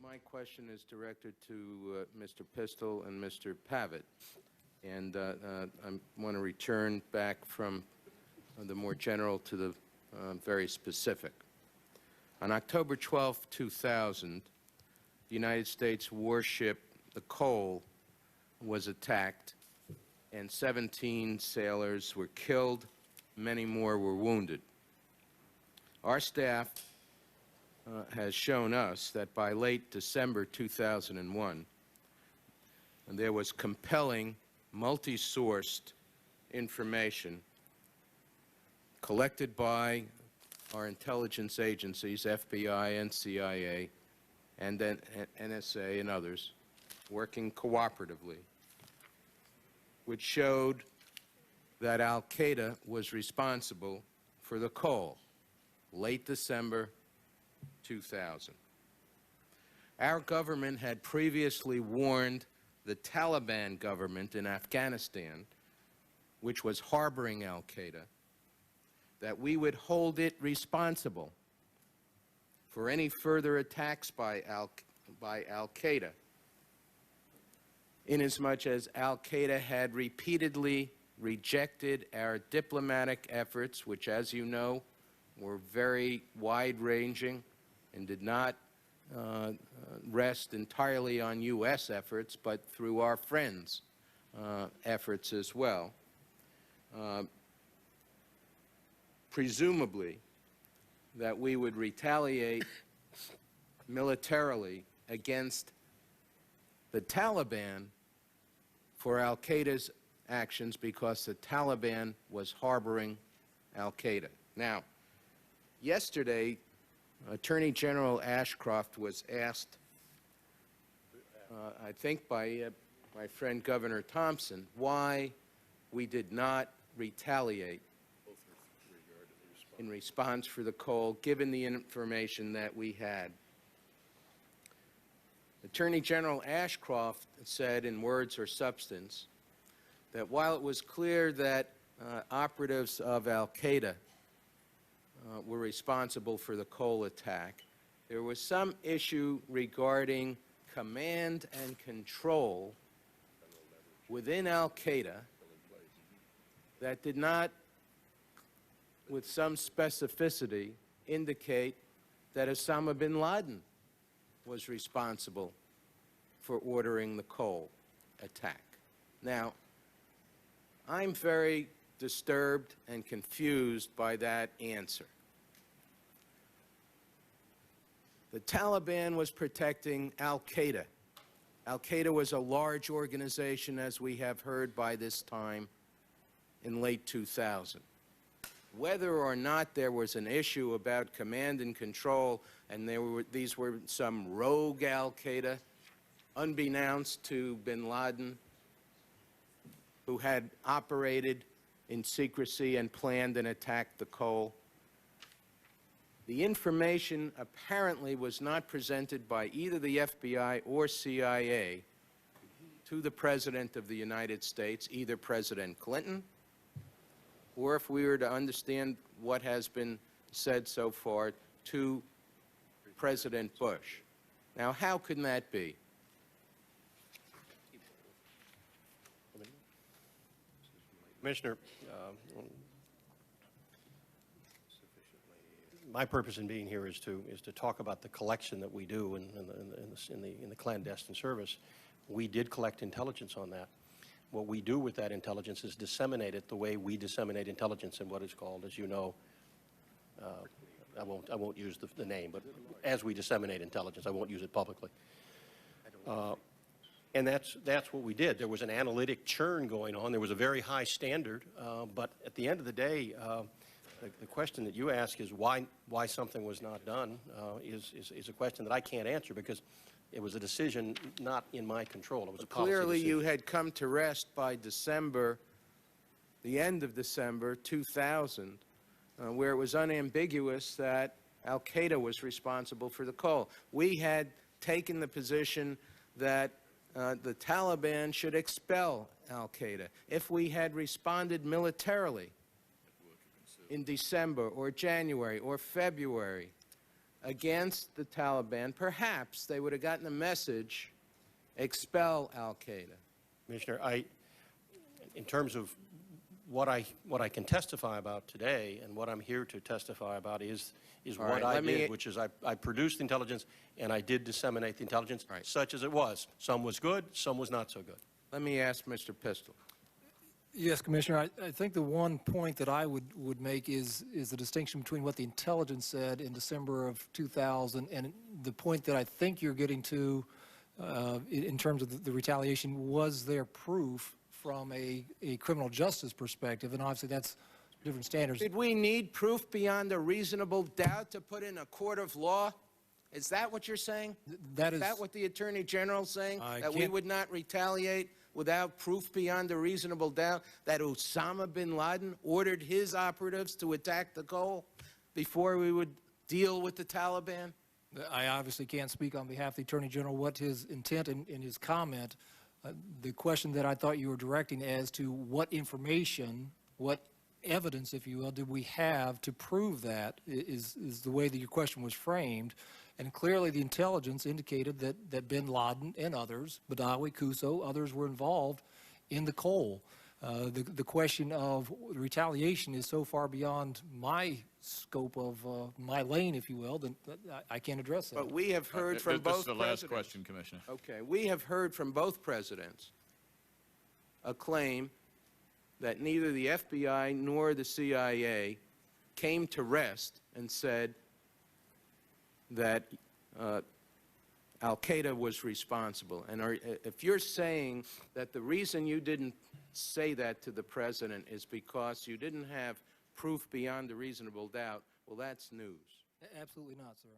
My question is directed to Mr. Pistole and Mr. Pavitt, and I want to return back from the more general to the very specific. On October 12, 2000, the United States warship, the Cole, was attacked, and 17 sailors were killed. Many more were wounded. Our staff has shown us that by late December 2001, there was compelling, multi-sourced information collected by our intelligence agencies, FBI and CIA, and then NSA and others, working cooperatively, which showed that Al-Qaeda was responsible for the Cole, late December 2000. Our government had previously warned the Taliban government in Afghanistan, which was harboring Al-Qaeda, that we would hold it responsible for any further attacks by Al-Qaeda, inasmuch as Al-Qaeda had repeatedly rejected our diplomatic efforts, which, as you know, were very wide-ranging and did not rest entirely on U.S. efforts, but through our friends' efforts as well. Presumably, that we would retaliate militarily against the Taliban for Al-Qaeda's actions because the Taliban was harboring Al-Qaeda. Now, yesterday, Attorney General Ashcroft was asked, I think by my friend Governor Thompson, why we did not retaliate in response for the Cole, given the information that we had. Attorney General Ashcroft said in words or substance that while it was clear that operatives of Al-Qaeda were responsible for the Cole attack, there was some issue regarding command and control within Al-Qaeda that did not, with some specificity, indicate that Osama bin Laden was responsible for ordering the Cole attack. Now, I'm very disturbed and confused by that answer. The Taliban was protecting Al-Qaeda. Al-Qaeda was a large organization, as we have heard by this time, in late 2000. Whether or not there was an issue about command and control, and these were some rogue Al-Qaeda, unbeknownst to bin Laden, who had operated in secrecy and planned and attacked the Cole. The information apparently was not presented by either the FBI or CIA to the President of the United States, either President Clinton, or if we were to understand what has been said so far, to President Bush. Now, how can that be? Commissioner, my purpose in being here is to talk about the collection that we do in the clandestine service. We did collect intelligence on that. What we do with that intelligence is disseminate it the way we disseminate intelligence in what is called, as you know, I won't use the name, but as we disseminate intelligence, I won't use it publicly. And that's what we did. There was an analytic churn going on. There was a very high standard, but at the end of the day, the question that you ask is why something was not done is a question that I can't answer because it was a decision not in my control. It was a policy Clearly, decision. you had come to rest by December, the end of December 2000, where it was unambiguous that Al-Qaeda was responsible for the Cole. We had taken the position that the Taliban should expel Al-Qaeda. If we had responded militarily in December or January or February, against the Taliban, perhaps they would have gotten a message, expel al-Qaeda. Commissioner, in terms of what I can testify about today and what I'm here to testify about is All what right, I did, which is I produced intelligence and I did disseminate the intelligence, Right. such as it was. Some was good, some was not so good. Let me ask Mr. Pistole. Yes, Commissioner. I think the one point that I would make is the distinction between what the intelligence said in December of 2000 and the point that I think you're getting to in terms of the retaliation. Was there proof from a criminal justice perspective? And obviously that's different standards. Did we need proof beyond a reasonable doubt to put in a court of law? Is that what you're saying? That is that what the Attorney General's saying? I That we can't- would not retaliate without proof beyond a reasonable doubt that Osama bin Laden ordered his operatives to attack the goal before we would deal with the Taliban? I obviously can't speak on behalf of the Attorney General what his intent in his comment. The question that I thought you were directing as to what information, what evidence, if you will, did we have to prove that is the way that your question was framed. And clearly the intelligence indicated that bin Laden and others, Badawi, Kuso, others were involved in the coal. The question of retaliation is so far beyond my scope of my lane, if you will, that I can't address that. But we have heard from both This is the last presidents. question, Commissioner. Okay, we have heard from both presidents a claim that neither the FBI nor the CIA came to rest and said that al-Qaeda was responsible. And if you're saying that the reason you didn't say that to the president is because you didn't have proof beyond a reasonable doubt, well, that's news. Absolutely not, sir.